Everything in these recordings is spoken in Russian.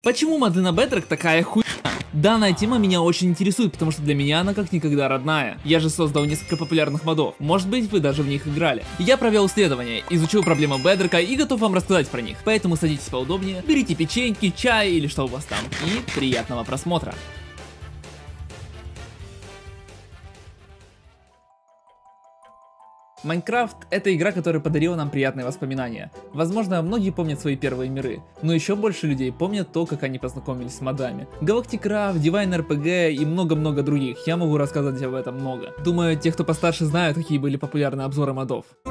Почему моды на Bedrock такая хуйня? Данная тема меня очень интересует, потому что для меня она как никогда родная. Я же создал несколько популярных модов, может быть вы даже в них играли. Я провел исследование, изучил проблемы Bedrock и готов вам рассказать про них. Поэтому садитесь поудобнее, берите печеньки, чай или что у вас там. И приятного просмотра. Майнкрафт — это игра, которая подарила нам приятные воспоминания. Возможно, многие помнят свои первые миры, но еще больше людей помнят то, как они познакомились с модами. Galactic Craft, Divine RPG и много-много других, я могу рассказать об этом много. Думаю, те, кто постарше, знают, какие были популярные обзоры модов. И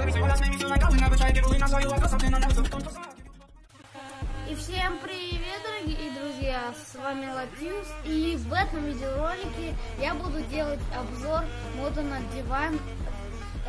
всем привет, дорогие друзья, с вами Латиус, и в этом видеоролике я буду делать обзор мода на Divine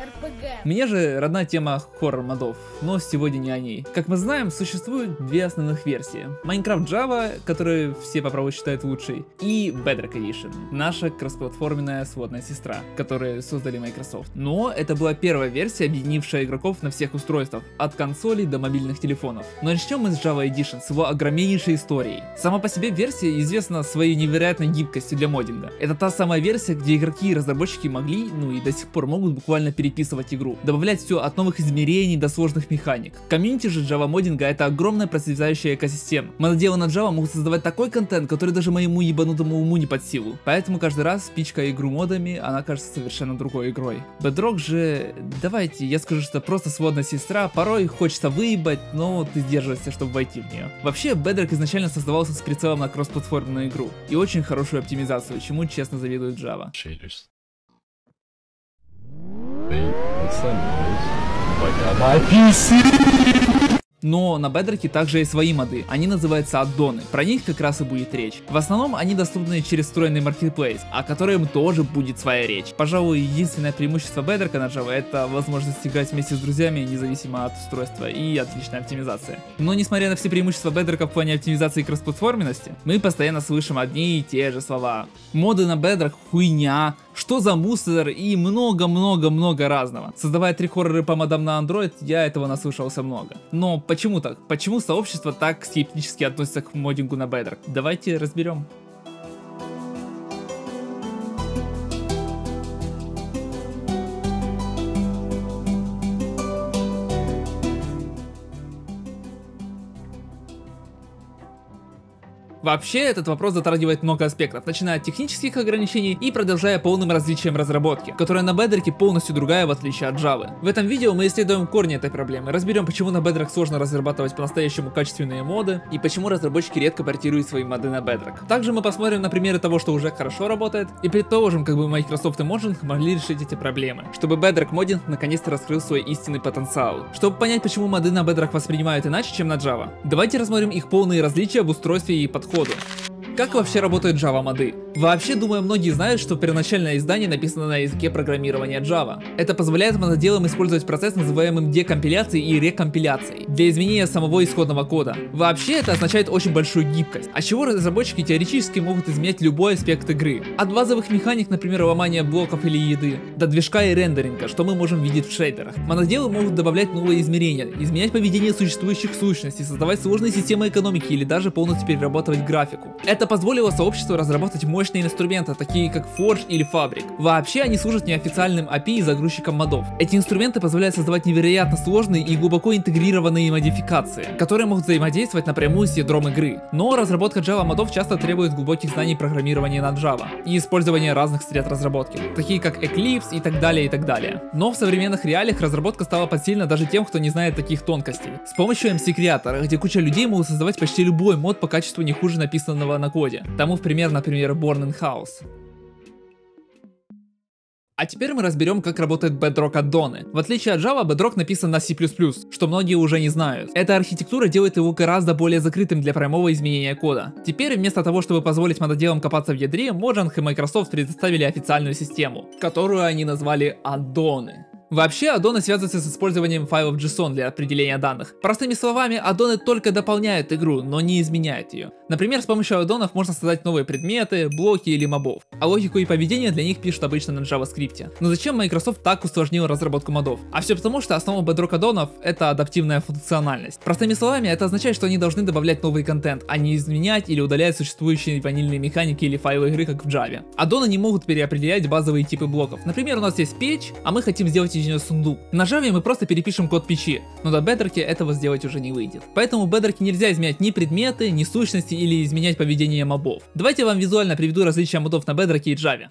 RPG. Мне же родная тема хоррор модов, но сегодня не о ней. Как мы знаем, существует две основных версии. Minecraft Java, которую все по праву считают лучшей, и Bedrock Edition, наша кроссплатформенная сводная сестра, которую создали Microsoft. Но это была первая версия, объединившая игроков на всех устройствах, от консолей до мобильных телефонов. Но начнем мы с Java Edition, с его огромнейшей историей. Сама по себе версия известна своей невероятной гибкостью для моддинга. Это та самая версия, где игроки и разработчики могли, ну и до сих пор могут буквально переписывать игру, добавлять все от новых измерений до сложных механик. Комьюнити же Java моддинга — это огромная процветающая экосистема. Моноделы на Java могут создавать такой контент, который даже моему ебанутому уму не под силу. Поэтому каждый раз, пичкая игру модами, она кажется совершенно другой игрой. Bedrock же, давайте, я скажу, что просто сводная сестра, порой хочется выебать, но ты сдерживаешься, чтобы войти в нее. Вообще, Bedrock изначально создавался с прицелом на кроссплатформенную игру и очень хорошую оптимизацию, чему честно завидует Java. Shaders. Wait, what's that noise? Oh my god, my PC! Но на Bedrock также есть свои моды, они называются аддоны, про них как раз и будет речь. В основном они доступны через встроенный маркетплейс, о котором тоже будет своя речь. Пожалуй, единственное преимущество Bedrock на Java — это возможность играть вместе с друзьями независимо от устройства и отличная оптимизация. Но несмотря на все преимущества Bedrock в плане оптимизации и кроссплатформенности, мы постоянно слышим одни и те же слова. Моды на Bedrock хуйня, что за мусор и много-много-много разного. Создавая 3 хорроры по модам на Android, я этого наслышался много. Но почему так? Почему сообщество так скептически относится к моддингу на Bedrock? Давайте разберем. Вообще, этот вопрос затрагивает много аспектов, начиная от технических ограничений и продолжая полным различием разработки, которая на Bedrock полностью другая, в отличие от Java. В этом видео мы исследуем корни этой проблемы, разберем, почему на Bedrock сложно разрабатывать по-настоящему качественные моды и почему разработчики редко портируют свои моды на Bedrock. Также мы посмотрим на примеры того, что уже хорошо работает, и предположим, как бы Microsoft и Mojang могли решить эти проблемы, чтобы Bedrock моддинг наконец-то раскрыл свой истинный потенциал. Чтобы понять, почему моды на Bedrock воспринимают иначе, чем на Java, давайте рассмотрим их полные различия в устройстве и подходе. Как вообще работают Java моды? Вообще, думаю, многие знают, что первоначальное издание написано на языке программирования Java. Это позволяет моноделам использовать процесс, называемым декомпиляцией и рекомпиляцией, для изменения самого исходного кода. Вообще, это означает очень большую гибкость, от чего разработчики теоретически могут изменять любой аспект игры. От базовых механик, например, ломания блоков или еды, до движка и рендеринга, что мы можем видеть в шейдерах. Моноделы могут добавлять новые измерения, изменять поведение существующих сущностей, создавать сложные системы экономики или даже полностью перерабатывать графику. Это позволило сообществу разработать мощные инструменты, такие как Forge или Fabric. Вообще они служат неофициальным API и загрузчиком модов. Эти инструменты позволяют создавать невероятно сложные и глубоко интегрированные модификации, которые могут взаимодействовать напрямую с ядром игры. Но разработка Java модов часто требует глубоких знаний программирования на Java и использования разных сред разработки, такие как Eclipse и так далее и так далее. Но в современных реалиях разработка стала подсильна даже тем, кто не знает таких тонкостей. С помощью MC Creator, где куча людей могут создавать почти любой мод по качеству не хуже написанного на коде. Тому в пример, например, Born in House. А теперь мы разберем, как работает Bedrock аддоны. В отличие от Java, Bedrock написан на C++, что многие уже не знают. Эта архитектура делает его гораздо более закрытым для прямого изменения кода. Теперь вместо того, чтобы позволить мододелам копаться в ядре, Mojang и Microsoft предоставили официальную систему, которую они назвали аддоны. Вообще, аддоны связываются с использованием файлов JSON для определения данных. Простыми словами, аддоны только дополняют игру, но не изменяют ее. Например, с помощью аддонов можно создать новые предметы, блоки или мобов. А логику и поведение для них пишут обычно на JavaScript. Но зачем Microsoft так усложнила разработку модов? А все потому, что основа Bedrock аддонов — это адаптивная функциональность. Простыми словами, это означает, что они должны добавлять новый контент, а не изменять или удалять существующие ванильные механики или файлы игры, как в Java. Аддоны не могут переопределять базовые типы блоков. Например, у нас есть печь, а мы хотим сделать из нее сундук. На Java мы просто перепишем код печи, но на Bedrock этого сделать уже не выйдет. Поэтому в Bedrock нельзя изменять ни предметы, ни сущности или изменять поведение мобов. Давайте я вам визуально приведу различия модов на Bedrock и Java.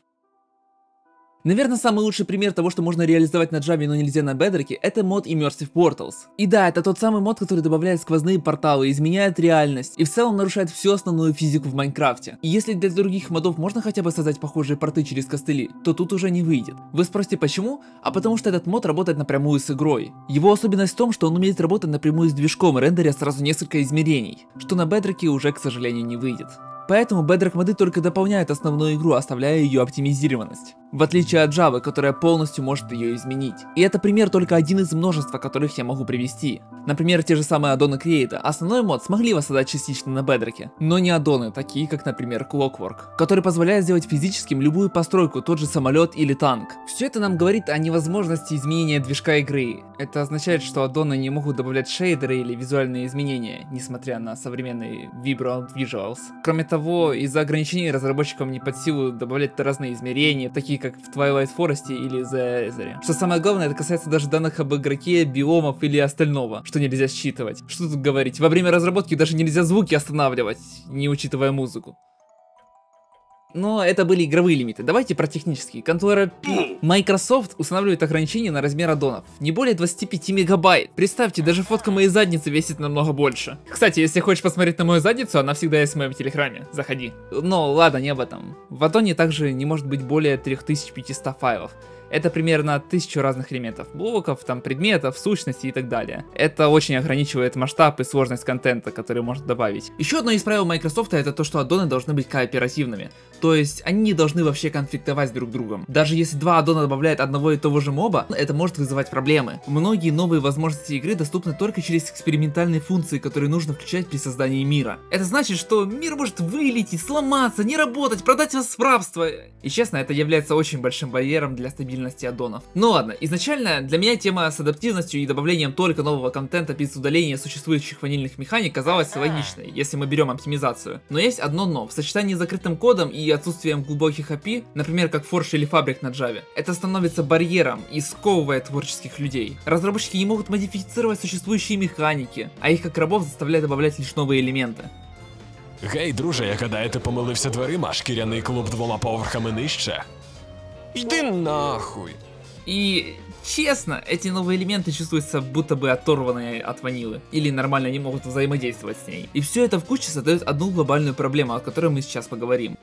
Наверное, самый лучший пример того, что можно реализовать на Java, но нельзя на Bedrock, это мод Immersive Portals. И да, это тот самый мод, который добавляет сквозные порталы, изменяет реальность и в целом нарушает всю основную физику в Майнкрафте. И если для других модов можно хотя бы создать похожие порты через костыли, то тут уже не выйдет. Вы спросите почему? А потому что этот мод работает напрямую с игрой. Его особенность в том, что он умеет работать напрямую с движком, рендеря сразу несколько измерений, что на Bedrock уже, к сожалению, не выйдет. Поэтому Bedrock моды только дополняют основную игру, оставляя ее оптимизированность. В отличие от Java, которая полностью может ее изменить. И это пример только один из множества, которых я могу привести. Например, те же самые аддоны Create. Основной мод смогли воссоздать частично на Bedrock, но не аддоны, такие как, например, Clockwork, который позволяет сделать физическим любую постройку, тот же самолет или танк. Все это нам говорит о невозможности изменения движка игры. Это означает, что аддоны не могут добавлять шейдеры или визуальные изменения, несмотря на современные Vibro Visuals. Кроме того, из-за ограничений разработчикам не под силу добавлять разные измерения, такие как в Twilight Forest или The Ether. Что самое главное, это касается даже данных об игроке, биомов или остального, что нельзя считывать. Что тут говорить, во время разработки даже нельзя звуки останавливать, не учитывая музыку. Но это были игровые лимиты. Давайте про технические. Контора P. Microsoft устанавливает ограничения на размер аддонов. Не более 25 мегабайт. Представьте, даже фотка моей задницы весит намного больше. Кстати, если хочешь посмотреть на мою задницу, она всегда есть в моем телеграме. Заходи. Но ладно, не об этом. В аддоне также не может быть более 3500 файлов. Это примерно 1000 разных элементов, блоков, там, предметов, сущностей и так далее. Это очень ограничивает масштаб и сложность контента, который можно добавить. Еще одно из правил Microsoft это то, что аддоны должны быть кооперативными. То есть они не должны вообще конфликтовать друг с другом. Даже если два аддона добавляют одного и того же моба, это может вызывать проблемы. Многие новые возможности игры доступны только через экспериментальные функции, которые нужно включать при создании мира. Это значит, что мир может вылететь, сломаться, не работать, продать вас в рабство. И честно, это является очень большим барьером для стабильности аддонов. Ну ладно, изначально для меня тема с адаптивностью и добавлением только нового контента без удаления существующих ванильных механик казалась логичной, если мы берем оптимизацию. Но есть одно но. В сочетании с закрытым кодом и отсутствием глубоких API, например, как Forge или Fabric на Java, это становится барьером и сковывает творческих людей. Разработчики не могут модифицировать существующие механики, а их как рабов заставляют добавлять лишь новые элементи. Гей, друже, я гадаю, ти помилився дверима, шкіряний клуб 2 поверхами нижче. Йди нахуй. И честно, эти новые элементы чувствуются будто бы оторванные от ванилы, или нормально не могут взаимодействовать с ней. И все это в куче создает одну глобальную проблему, о которой мы сейчас поговорим.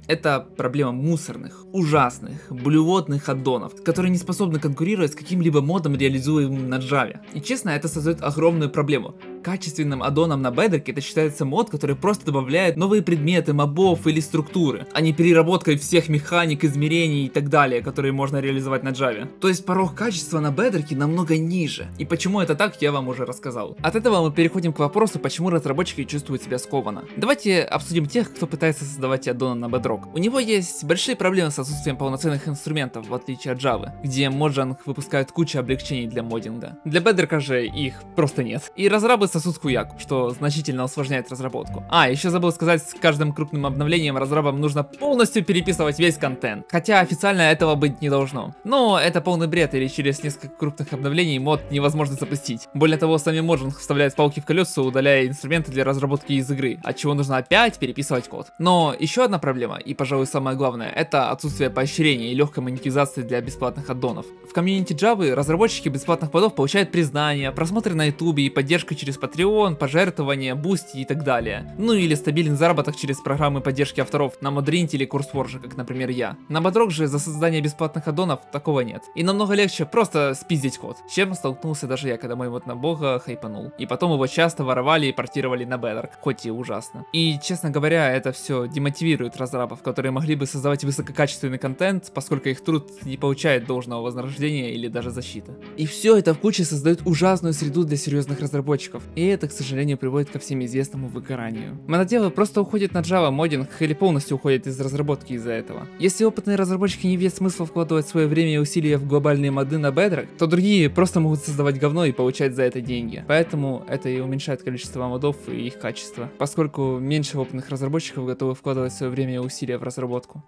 Это проблема мусорных, ужасных, блювотных аддонов, которые не способны конкурировать с каким-либо модом, реализуемым на Java. И честно, это создает огромную проблему. Качественным аддоном на Bedrock это считается мод, который просто добавляет новые предметы, мобов или структуры, а не переработкой всех механик, измерений и так далее, которые можно реализовать на Java. То есть порог качества на Bedrock намного ниже. И почему это так, я вам уже рассказал. От этого мы переходим к вопросу, почему разработчики чувствуют себя скованно. Давайте обсудим тех, кто пытается создавать аддоны на Bedrock. У него есть большие проблемы с отсутствием полноценных инструментов, в отличие от Java, где Mojang выпускает кучу облегчений для моддинга. Для Bedrock же их просто нет. И разрабы сосут хуяк, что значительно усложняет разработку. А, еще забыл сказать, с каждым крупным обновлением разрабам нужно полностью переписывать весь контент. Хотя официально этого быть не должно. Но это полный бред, или через несколько крупных обновлений мод невозможно запустить. Более того, сами Mojang вставляют палки в колеса, удаляя инструменты для разработки из игры, от чего нужно опять переписывать код. Но еще одна проблема, и пожалуй самое главное, это отсутствие поощрения и легкой монетизации для бесплатных аддонов. В комьюнити Java разработчики бесплатных модов получают признание, просмотры на YouTube и поддержку через Patreon, пожертвования, Boosty и так далее. Ну или стабильный заработок через программы поддержки авторов на Modrint или CurseForge, как, например, я. На Bedrock же за создание бесплатных аддонов такого нет. И намного легче просто спиздить код, с чем столкнулся даже я, когда мой мод на бога хайпанул. И потом его часто воровали и портировали на Bedrock, хоть и ужасно. И, честно говоря, это все демотивирует разрабов, которые могли бы создавать высококачественный контент, поскольку их труд не получает должного вознаграждения или даже защиты. И все это в куче создает ужасную среду для серьезных разработчиков. И это, к сожалению, приводит ко всем известному выгоранию. Моноделы просто уходят на Java моддинг или полностью уходят из разработки из-за этого. Если опытные разработчики не видят смысла вкладывать свое время и усилия в глобальные моды на Bedrock, то другие просто могут создавать говно и получать за это деньги. Поэтому это и уменьшает количество модов и их качество, поскольку меньше опытных разработчиков готовы вкладывать свое время и усилия в разработку.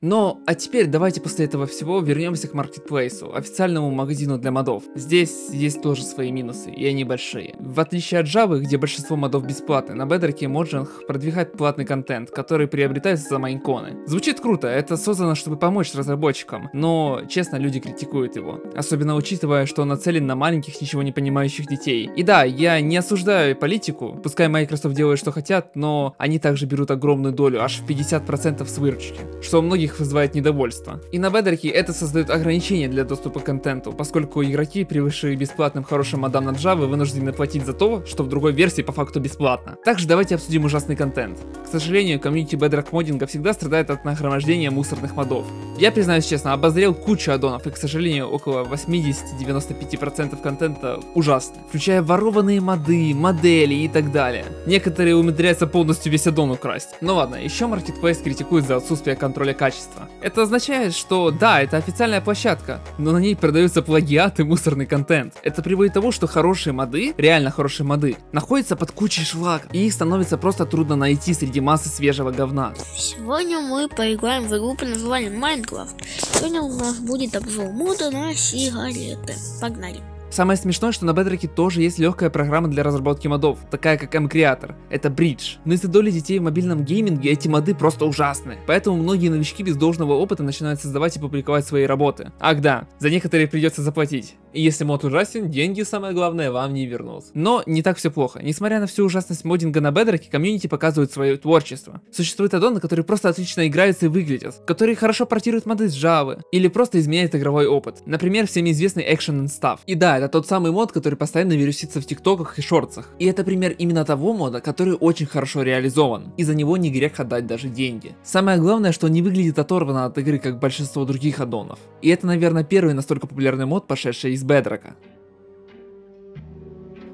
Но, а теперь давайте после этого всего вернемся к маркетплейсу, официальному магазину для модов. Здесь есть тоже свои минусы, и они большие. В отличие от Java, где большинство модов бесплатны, на Bedrock Mojang продвигает платный контент, который приобретается за майнконы. Звучит круто, это создано, чтобы помочь разработчикам, но, честно, люди критикуют его. Особенно учитывая, что он нацелен на маленьких, ничего не понимающих детей. И да, я не осуждаю политику, пускай Microsoft делает, что хотят, но они также берут огромную долю, аж в 50% с выручки, что у многих вызывает недовольство. И на Bedrock это создает ограничения для доступа к контенту, поскольку игроки, привыкшие бесплатным хорошим модам на Java, вынуждены платить за то, что в другой версии по факту бесплатно. Также давайте обсудим ужасный контент. К сожалению, комьюнити Bedrock моддинга всегда страдает от нагромождения мусорных модов. Я, признаюсь честно, обозрел кучу аддонов, и, к сожалению, около 80-95% контента ужасны, включая ворованные моды, модели и так далее. Некоторые умудряются полностью весь аддон украсть. Ну ладно, еще Marketplace критикует за отсутствие контроля качества. Это означает, что да, это официальная площадка, но на ней продаются плагиат и мусорный контент. Это приводит к тому, что хорошие моды, реально хорошие моды, находятся под кучей шлака, и их становится просто трудно найти среди массы свежего говна. Сегодня мы поиграем в игру под названием Майнкрафт. Сегодня у нас будет обзор мода на сигареты. Погнали! Самое смешное, что на Bedrock тоже есть легкая программа для разработки модов, такая как M-Creator. Это Bridge. Но из-за доли детей в мобильном гейминге эти моды просто ужасны. Поэтому многие новички без должного опыта начинают создавать и публиковать свои работы. Ах да, за некоторые придется заплатить. И если мод ужасен, деньги, самое главное, вам не вернут. Но не так все плохо. Несмотря на всю ужасность моддинга на Bedrock, комьюнити показывает свое творчество. Существуют аддоны, которые просто отлично играются и выглядят, которые хорошо портируют моды с Java, или просто изменяют игровой опыт. Например, всеми известный Action and Stuff. И да, это тот самый мод, который постоянно вирусится в тиктоках и шортсах. И это пример именно того мода, который очень хорошо реализован. И за него не грех отдать даже деньги. Самое главное, что он не выглядит оторванно от игры, как большинство других аддонов. И это, наверное, первый настолько популярный мод, пошедший из Bedrock.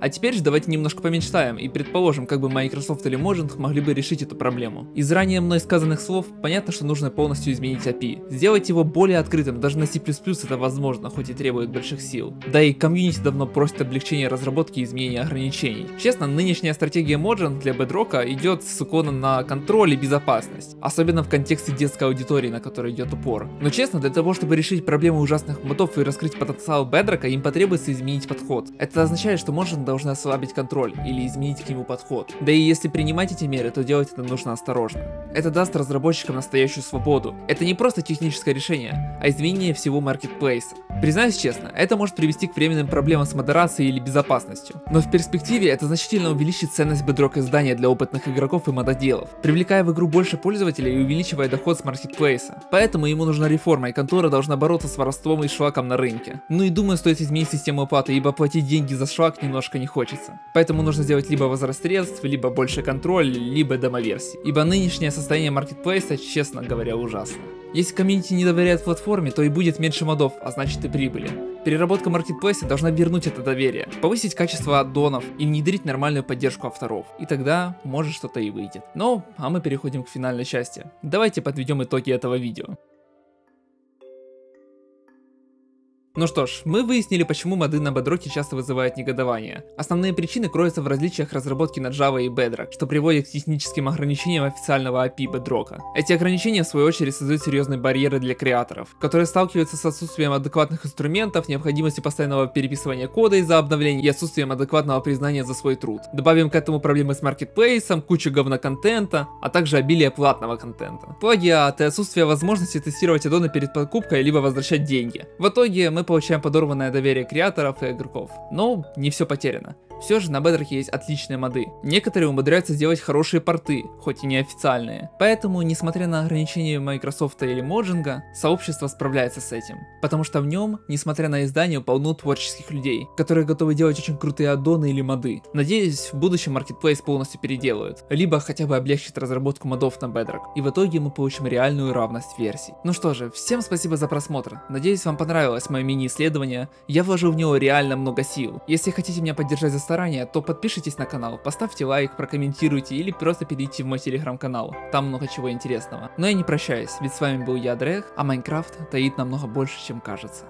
А теперь же давайте немножко помечтаем и предположим, как бы Microsoft или Mojang могли бы решить эту проблему. Из ранее мной сказанных слов понятно, что нужно полностью изменить API. Сделать его более открытым, даже на C++ это возможно, хоть и требует больших сил. Да и комьюнити давно просит облегчения разработки и изменения ограничений. Честно, нынешняя стратегия Mojang для Bedrock идет с уклоном на контроль и безопасность. Особенно в контексте детской аудитории, на которой идет упор. Но честно, для того, чтобы решить проблему ужасных модов и раскрыть потенциал Bedrock, им потребуется изменить подход. Это означает, что Mojang должны ослабить контроль или изменить к нему подход. Да и если принимать эти меры, то делать это нужно осторожно. Это даст разработчикам настоящую свободу. Это не просто техническое решение, а изменение всего маркетплейса. Признаюсь честно, это может привести к временным проблемам с модерацией или безопасностью. Но в перспективе это значительно увеличит ценность Bedrock издания для опытных игроков и мододелов, привлекая в игру больше пользователей и увеличивая доход с маркетплейса. Поэтому ему нужна реформа, и контора должна бороться с воровством и шлаком на рынке. Ну и думаю, стоит изменить систему оплаты, ибо платить деньги за шлак немножко не хочется. Поэтому нужно сделать либо возврат средств, либо больше контроль, либо демоверсии. Ибо нынешнее состояние маркетплейса, честно говоря, ужасно. Если комьюнити не доверяет платформе, то и будет меньше модов, а значит и прибыли. Переработка маркетплейса должна вернуть это доверие, повысить качество аддонов и внедрить нормальную поддержку авторов. И тогда, может, что-то и выйдет. Ну, а мы переходим к финальной части. Давайте подведем итоги этого видео. Ну что ж, мы выяснили, почему моды на Bedrock часто вызывают негодование. Основные причины кроются в различиях разработки на Java и Bedrock, что приводит к техническим ограничениям официального API Bedrock. Эти ограничения, в свою очередь, создают серьезные барьеры для креаторов, которые сталкиваются с отсутствием адекватных инструментов, необходимостью постоянного переписывания кода из-за обновлений и отсутствием адекватного признания за свой труд. Добавим к этому проблемы с маркетплейсом, кучу говноконтента, а также обилие платного контента. Плагиаты, отсутствие возможности тестировать аддоны перед покупкой, либо возвращать деньги. В итоге мы получаем подорванное доверие креаторов и игроков. Но не все потеряно. Все же на Bedrock есть отличные моды. Некоторые умудряются сделать хорошие порты, хоть и неофициальные. Поэтому, несмотря на ограничения Microsoft или Моджинга, сообщество справляется с этим. Потому что в нем, несмотря на издание, полно творческих людей, которые готовы делать очень крутые аддоны или моды. Надеюсь, в будущем Marketplace полностью переделают, либо хотя бы облегчат разработку модов на Bedrock, и в итоге мы получим реальную равность версий. Ну что же, всем спасибо за просмотр. Надеюсь, вам понравилось мое мини-исследование. Я вложил в него реально много сил. Если хотите меня поддержать за старания, то подпишитесь на канал, поставьте лайк, прокомментируйте или просто перейдите в мой телеграм-канал, там много чего интересного. Но я не прощаюсь, ведь с вами был я, Дрех, а Майнкрафт таит намного больше, чем кажется.